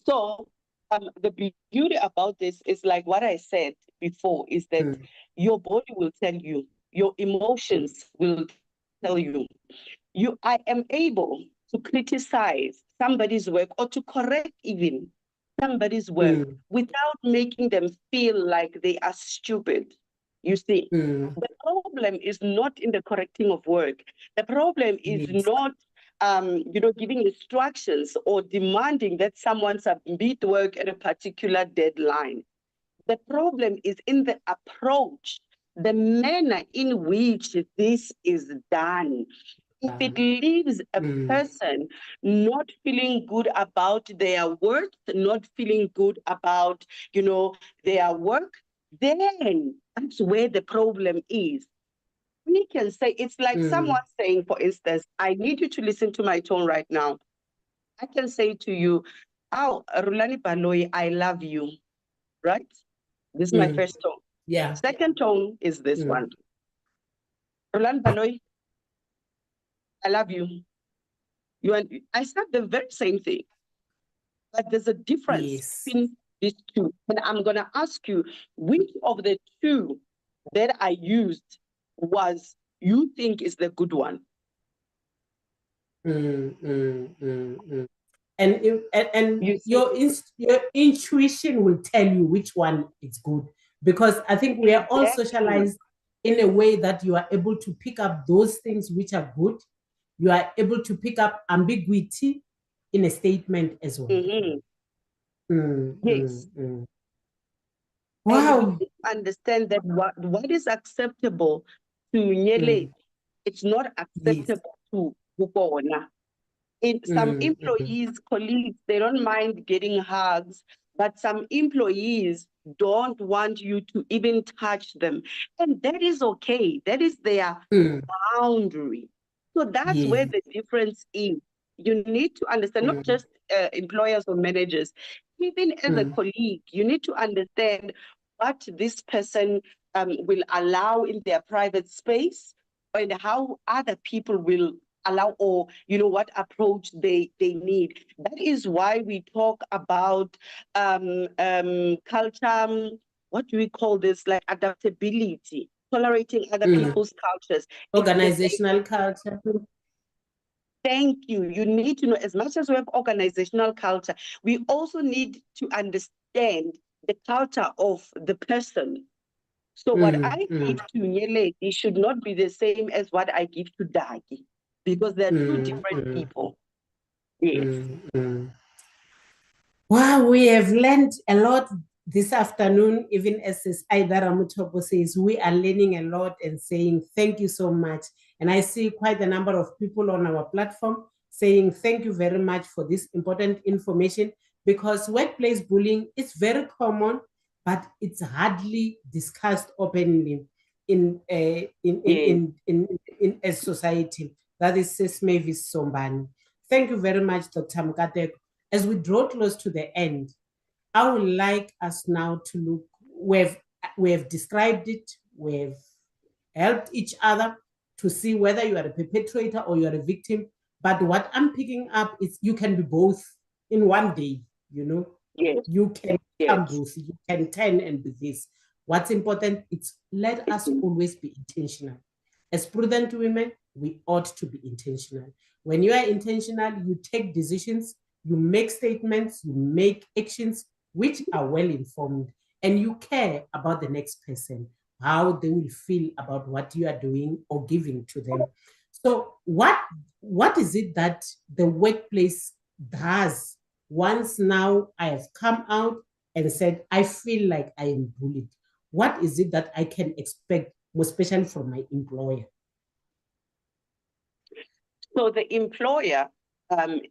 So the beauty about this is like what I said before, is that your body will tell you, your emotions will tell you. I am able to criticize somebody's work or to correct even somebody's work without making them feel like they are stupid. You see, the problem is not in the correcting of work. The problem is not, giving instructions or demanding that someone submit work at a particular deadline. The problem is in the approach, the manner in which this is done. If it leaves a person not feeling good about their worth, not feeling good about, their work, then that's where the problem is. We can say, it's like someone saying, for instance, I need you to listen to my tone right now. I can say to you, oh, Rhulani Baloyi, I love you, right? This is my first tone. Yeah. Second tone is this one. Rhulani Baloyi, I love you. I said the very same thing, but there's a difference between these two. And I'm going to ask you, which of the two that I used was you think is the good one? And your intuition will tell you which one is good, because I think we are all socialized in a way that you are able to pick up those things which are good. You are able to pick up ambiguity in a statement as well. Yes. Wow. And you understand that what is acceptable to Nyele, it's not acceptable to Bukona. Some employees, colleagues, they don't mind getting hugs, but some employees don't want you to even touch them. And that is okay. That is their boundary. So that's where the difference is. You need to understand, not just employers or managers, even as a colleague, you need to understand what this person will allow in their private space, and how other people will allow, or what approach they need. That is why we talk about culture. What do we call this? Like adaptability, tolerating other people's cultures. Organizational culture. Thank you. You need to know, as much as we have organizational culture, we also need to understand the culture of the person. So what I give to Nyeleti should not be the same as what I give to Dagi, because they're two different people. Yes. Wow, we have learned a lot this afternoon, even as Aidara Mutobo says, we are learning a lot and saying thank you so much. And I see quite a number of people on our platform saying thank you very much for this important information, because workplace bullying is very common, but it's hardly discussed openly in a society. That is Sis Mavis Sombani. Thank you very much, Dr. Mkateko. As we draw close to the end, I would like us now to look, we have described it, we've helped each other to see whether you are a perpetrator or you are a victim. But what I'm picking up is you can be both in one day, Yes. You can become Yes. both, you can turn and be this. What's important is let us always be intentional. As prudent women, we ought to be intentional. When you are intentional, you take decisions, you make statements, you make actions which are well informed, and you care about the next person, how they will feel about what you are doing or giving to them. So what is it that the workplace does once now I have come out and said, I feel like I am bullied? What is it that I can expect, especially from my employer? So the employer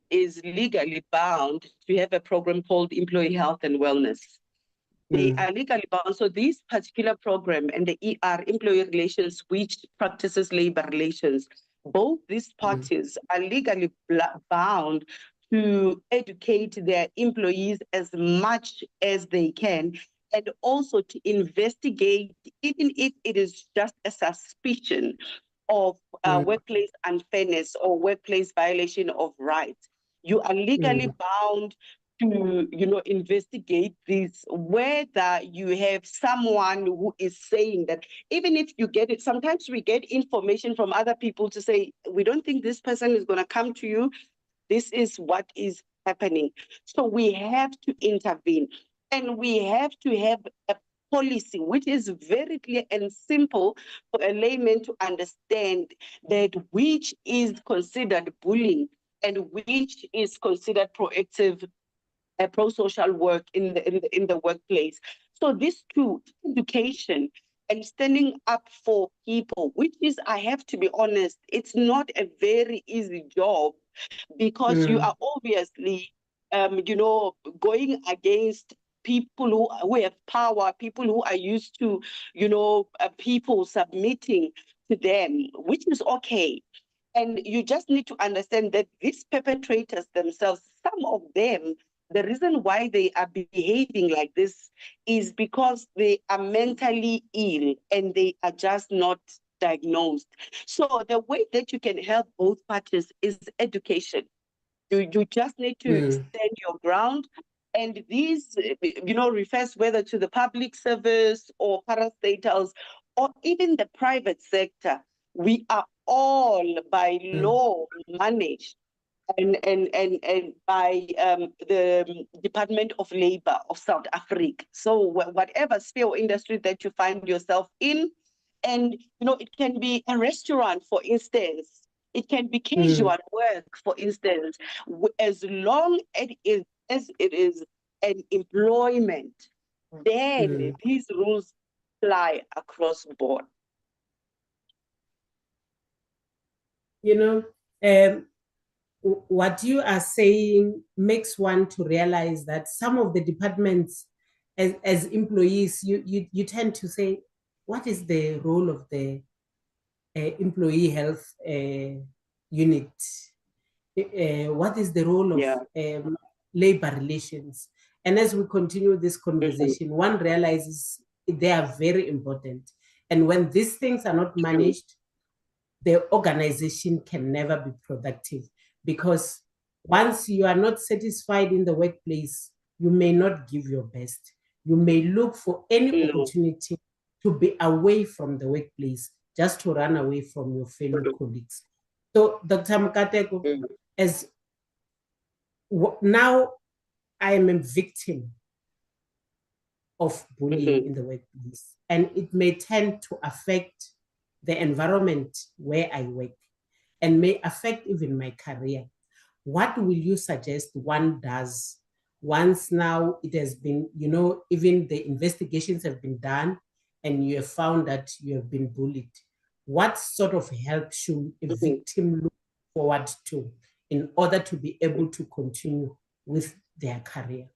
is legally bound to have a program called Employee Health and Wellness. They are legally bound. So this particular program and the ER, Employee Relations, which practices labor relations, both these parties are legally bound to educate their employees as much as they can, and also to investigate, even if it is just a suspicion of workplace unfairness or workplace violation of rights. You are legally bound to, investigate this, whether you have someone who is saying that, even if you get it, sometimes we get information from other people to say, we don't think this person is going to come to you. This is what is happening. So we have to intervene, and we have to have a policy which is very clear and simple for a layman to understand, that which is considered bullying and which is considered proactive pro-social work in the workplace. So these two, education and standing up for people, which is, I have to be honest, it's not a very easy job, because you are obviously, going against people who have power, people who are used to, people submitting to them, which is okay. And you just need to understand that these perpetrators themselves, some of them, the reason why they are behaving like this is because they are mentally ill and they are just not diagnosed. So the way that you can help both parties is education. You just need to stand your ground. And these, refers whether to the public service or parastatals or even the private sector. We are all by law managed and by the Department of Labor of South Africa. So whatever sphere or industry that you find yourself in, and it can be a restaurant, for instance, it can be casual work, for instance, as long as it is an employment, then these rules apply across the board. What you are saying makes one to realize that some of the departments, as employees, you tend to say, what is the role of the employee health unit? What is the role of labor relations? And as we continue this conversation, one realizes they are very important. And when these things are not managed, the organization can never be productive, because once you are not satisfied in the workplace, you may not give your best. You may look for any opportunity to be away from the workplace, just to run away from your fellow colleagues. So, Dr. Mkateko, as now I am a victim of bullying in the workplace, and it may tend to affect the environment where I work and may affect even my career. What will you suggest one does once now it has been, even the investigations have been done and you have found that you have been bullied? What sort of help should a victim look forward to in order to be able to continue with their career?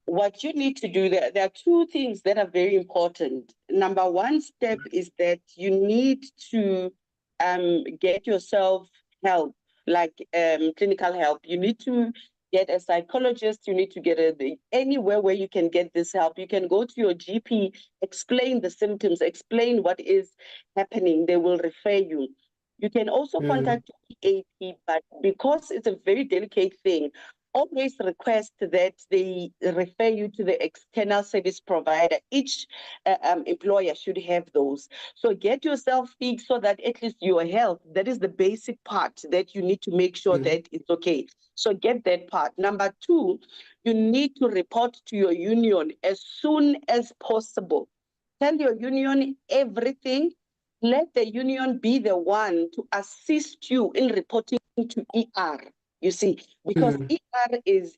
What you need to do, there are two things that are very important. Number one step is that you need to get yourself help, like clinical help. You need to get a psychologist. You need to get anywhere where you can get this help. You can go to your GP, explain the symptoms, explain what is happening. They will refer you. You can also contact EAP, but because it's a very delicate thing, always request that they refer you to the external service provider. Each employer should have those. So get yourself fixed so that at least your health, that is the basic part that you need to make sure that it's okay. So get that part. Number two, you need to report to your union as soon as possible. Tell your union everything. Let the union be the one to assist you in reporting to ER. You see, because ER is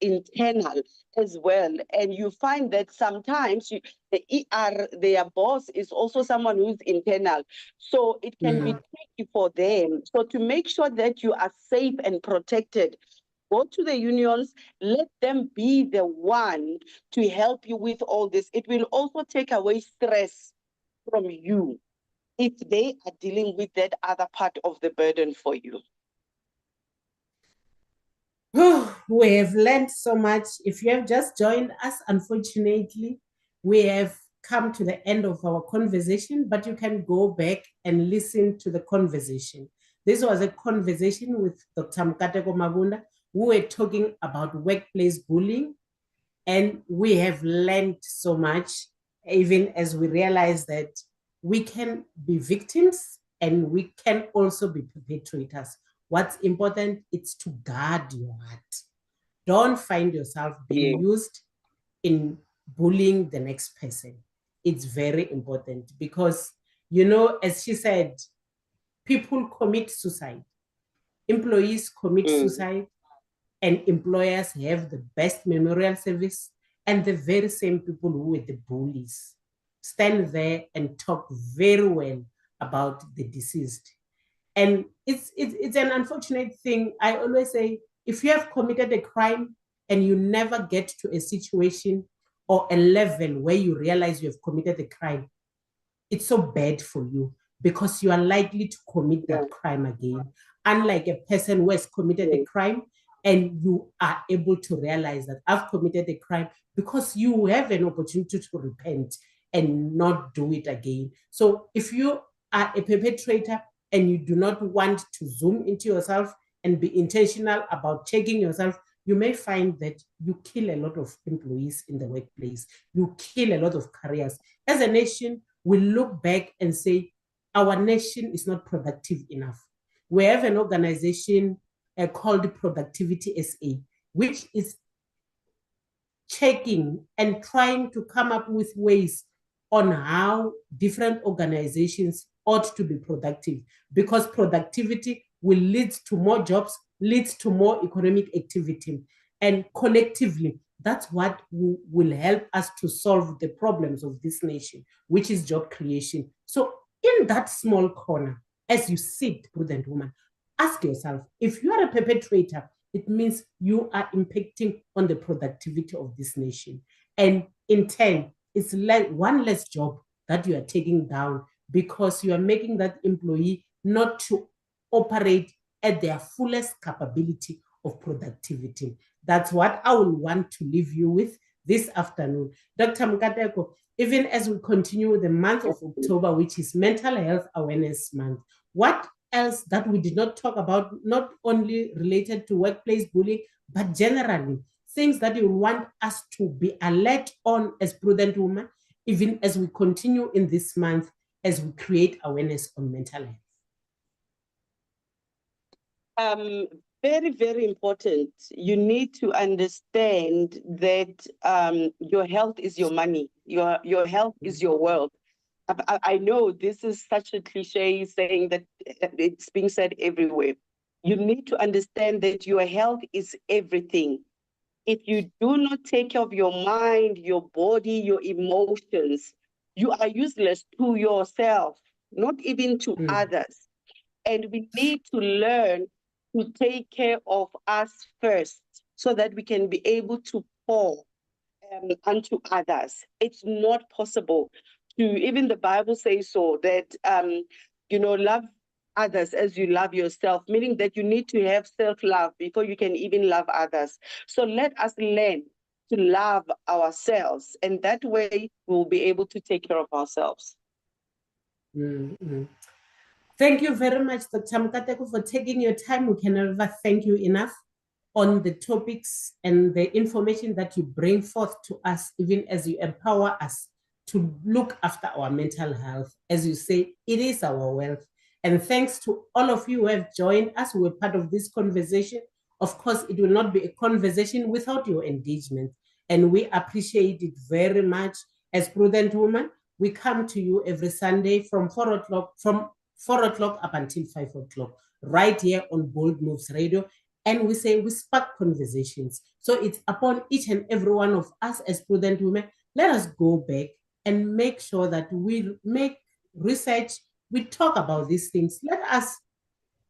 internal as well. And you find that sometimes the ER, their boss is also someone who's internal. So it can be tricky for them. So to make sure that you are safe and protected, go to the unions, let them be the one to help you with all this. It will also take away stress from you if they are dealing with that other part of the burden for you. We have learned so much. If you have just joined us, unfortunately, we have come to the end of our conversation, but you can go back and listen to the conversation. This was a conversation with Dr. Mkateko Mabunda. We were talking about workplace bullying, and we have learned so much, even as we realize that we can be victims and we can also be perpetrators. What's important is to guard your heart. Don't find yourself being used in bullying the next person. It's very important because, as she said, people commit suicide, employees commit suicide, and employers have the best memorial service, and the very same people who were the bullies stand there and talk very well about the deceased. And it's an unfortunate thing. I always say, if you have committed a crime and you never get to a situation or a level where you realize you have committed a crime, it's so bad for you because you are likely to commit that crime again. Unlike a person who has committed a crime and you are able to realize that I've committed a crime, because you have an opportunity to repent and not do it again. So if you are a perpetrator and you do not want to zoom into yourself and be intentional about checking yourself, you may find that you kill a lot of employees in the workplace. You kill a lot of careers. As a nation, we look back and say, our nation is not productive enough. We have an organization called Productivity SA, which is checking and trying to come up with ways on how different organizations ought to be productive, because productivity will lead to more jobs, leads to more economic activity, and collectively, that's what will help us to solve the problems of this nation, which is job creation. So in that small corner, as you sit, Prudent Woman, ask yourself, if you are a perpetrator, it means you are impacting on the productivity of this nation. And in turn, it's one less job that you are taking down, because you are making that employee not to operate at their fullest capability of productivity. That's what I will want to leave you with. this afternoon. Dr. Mkateko, even as we continue the month of October, which is Mental Health Awareness Month, what else that we did not talk about, not only related to workplace bullying, but generally, things that you want us to be alert on as Prudent Women, even as we continue in this month, as we create awareness on mental health? Very, very important. You need to understand that your health is your money. Your health is your wealth. I know this is such a cliche saying that it's being said everywhere. You need to understand that your health is everything. If you do not take care of your mind, your body, your emotions, you are useless to yourself, not even to others. And we need to learn to take care of us first so that we can be able to pour unto others. It's not possible to, even the Bible says so, that, love others as you love yourself, meaning that you need to have self-love before you can even love others. So let us learn to love ourselves, and that way we'll be able to take care of ourselves. Mm-hmm. Thank you very much, Dr. Mkateko, for taking your time. We can never thank you enough on the topics and the information that you bring forth to us, even as you empower us to look after our mental health. As you say, it is our wealth. And thanks to all of you who have joined us, who were part of this conversation. Of course, it will not be a conversation without your engagement. And we appreciate it very much. As Prudent Women, we come to you every Sunday from 4 o'clock up until 5 o'clock, right here on Bold Moves Radio. And we say we spark conversations. So it's upon each and every one of us as Prudent Women, let us go back and make sure that we make research, we talk about these things. Let us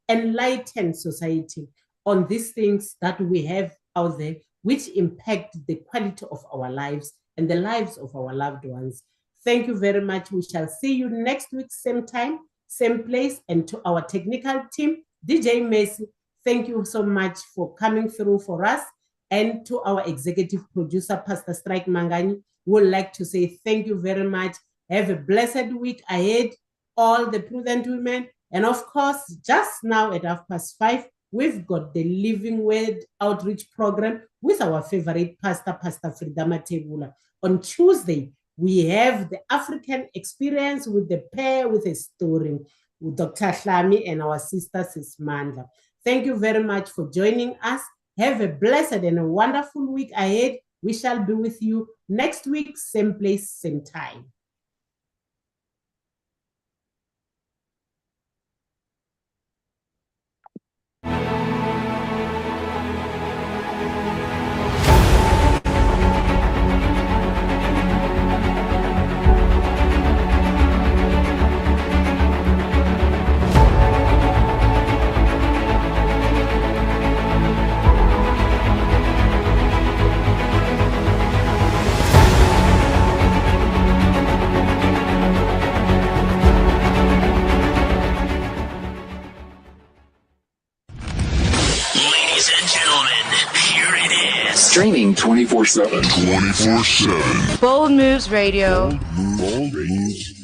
enlighten society on these things that we have out there, which impact the quality of our lives and the lives of our loved ones. Thank you very much. We shall see you next week, same time, same place. And to our technical team, DJ Messi, thank you so much for coming through for us. And to our executive producer, Pastor Strike Mangani, we would like to say thank you very much. Have a blessed week ahead, all the Prudent Women. And of course, just now at 5:30, we've got the Living Word Outreach Program with our favorite pastor, Pastor Frida Matebula. On Tuesday, we have the African Experience with the pair with a story with Dr. Rhulani and our sister Sis Mandla. Thank you very much for joining us. Have a blessed and a wonderful week ahead. We shall be with you next week, same place, same time. Ladies and gentlemen, here it is. Streaming 24/7. 24/7. Bold Moves Radio. Bold Moves Radio.